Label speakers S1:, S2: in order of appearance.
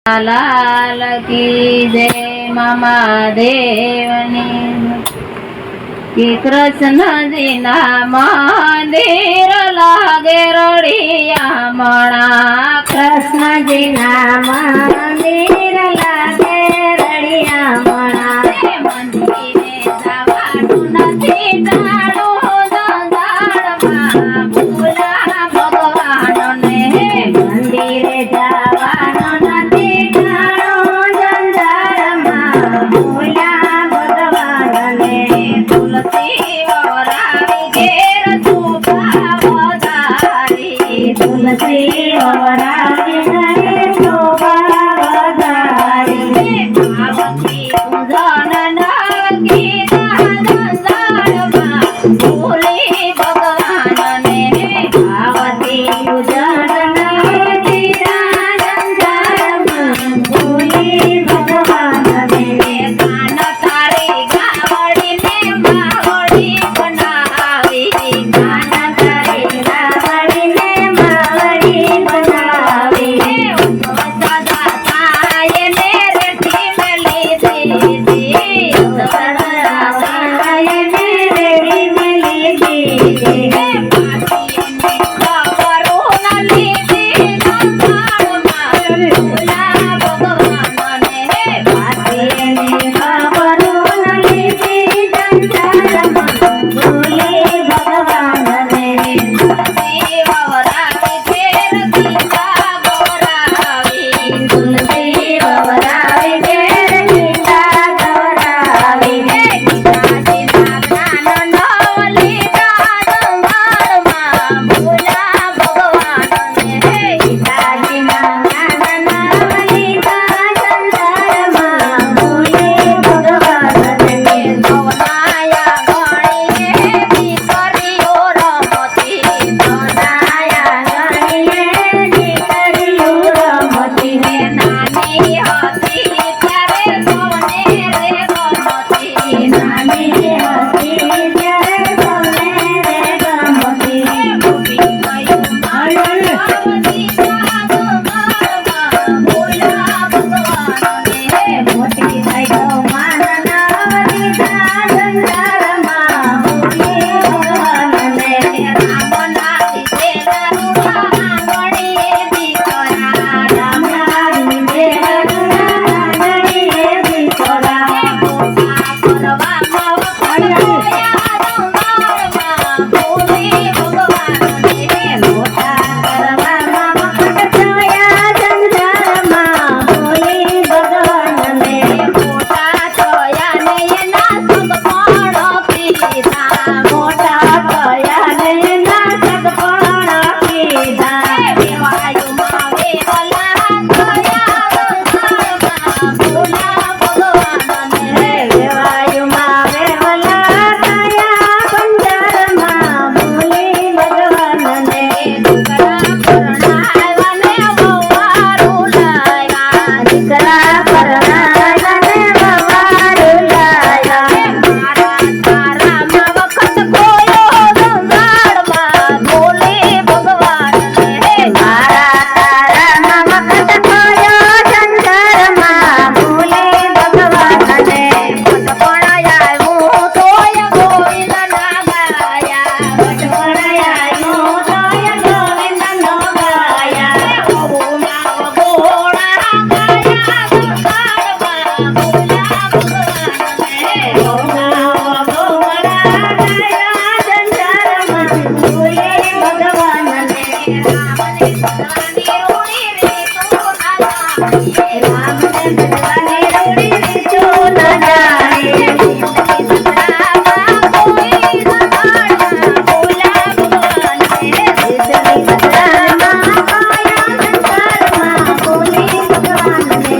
S1: लाल की जय मामा देवनी कि कृष्ण जी ना मंदिर लागे रड़िया मणा
S2: कृष्ण जी ना मंदिर लागे रड़िया मणा
S1: मंदिरे जवानु नथी डाळो जंजाळમાં ભૂલા ભગવાન ને
S2: મંદિરે જવાનો નથી ઠાણો જંજાળમાં ભૂલા ભગવાનને
S1: તુલસી વરાવી ઘેર શોભા વધારી
S2: તુલસી વરાવી ઘરે શોભા વધારી
S1: પાર્વતી પૂજન નવકી જંજાળમાં ભૂલી ભગવાન ને
S2: પાર્વતી પૂજન નવકી જંજાળમાં ભૂલી ભગવાનને
S1: કાન તારી ગાવડીને માવડી બનાવી
S2: કાન તારી ગાવડીને માવડી બનાવી
S1: સદા સાયને રેઠી મેલી દીધી
S2: સદાયને રેડી મેલી દીધી
S1: પાટીને ખબરો ન લીધી જંજાળમાં ભૂલા ભગવાનને
S2: પાટીને ખબરો ન લીધી જંજાળમાં ભૂલી ભગવાનને
S1: તુલસી વરાવી ઘેર ગીતા ગોરાવી
S2: તુલસી વરાવી ઘેર ગીતા ગૌરાવી
S1: ગીતાજીના જ્ઞાન ન લીધા જંજાળમાં ભૂલા ભગવાનને
S2: ગીતાજીના જ્ઞાન લીધા જંજાળમાં ભૂલી ભગવાનને
S1: સૌનાયા ગણીએ દીકરીઓ રમતી
S2: સદાયા ગણીએ દીકરીઓ રમતી
S1: નાની હતી ત્યારે સૌને રે ગમતી
S2: નાની હતી ત્યારે સૌને રે ગમતી
S1: ભૂલી ગયું પાર્વતી જંજાળમાં ભૂલા ભગવાનને
S2: મોટી થઈ ગયો માનના દીધા જંજાળમાં ભૂલી ભગવાનને
S1: રામના દીધેલા આંગણીએ દીકરા
S2: રામનારી બેરગુણા ગણીએ દીકરા
S1: મોટા કરવામાં વખત ભૂલી ભગવાનને
S2: મોટા કરવામાં વખત જોયા જંજાળમાં ભૂલી ભગવાનને
S1: મોટા થયા ને એના સગપણ પીધા
S2: મોટા થયા ને એના સગપણ કીધા
S1: વેવાયુમાં વેવલા થયા જંજાળમાં ભૂલા ભગવાનને
S2: વેવાયુમાં વેવલા થયા બંજારમાં ભૂલી ભગવાનને
S1: દીકરા પરણાવ્યાને વવારું લાયા
S2: દીકરા પરણાવ્યાને વવારું લાયા
S1: મારા તારામાં વખત કોયો જંજાળમાં ભૂલી ભગવાનને
S2: મારા તારામાં વખત ખોયો જંજાળમાં ભૂલી ભગવાનને
S1: પણ આવ્યું તોય ગોવિંદ ના ગાયા
S2: વટવણ આવ્યું તોય ગોવિંદનો ગાયા
S1: ઓના ગોળા ગાયા જંજાળમાં ભૂલા ભગવાનને
S2: ગોગા ગોગળા ગાયા જંજાળમાં ભૂલી ભગવાનને
S1: રામને ભગવાનની રૂડી રે તું ના જાણે
S2: રામને ભગવાને રૂડી રીતું ન જાણે
S1: સતરામાં કોઈ જંજાળમાં ભૂલા ભગવાનને
S2: રીતની સતરામાં કોયો જંજાળમાં ભૂલી ભગવાનને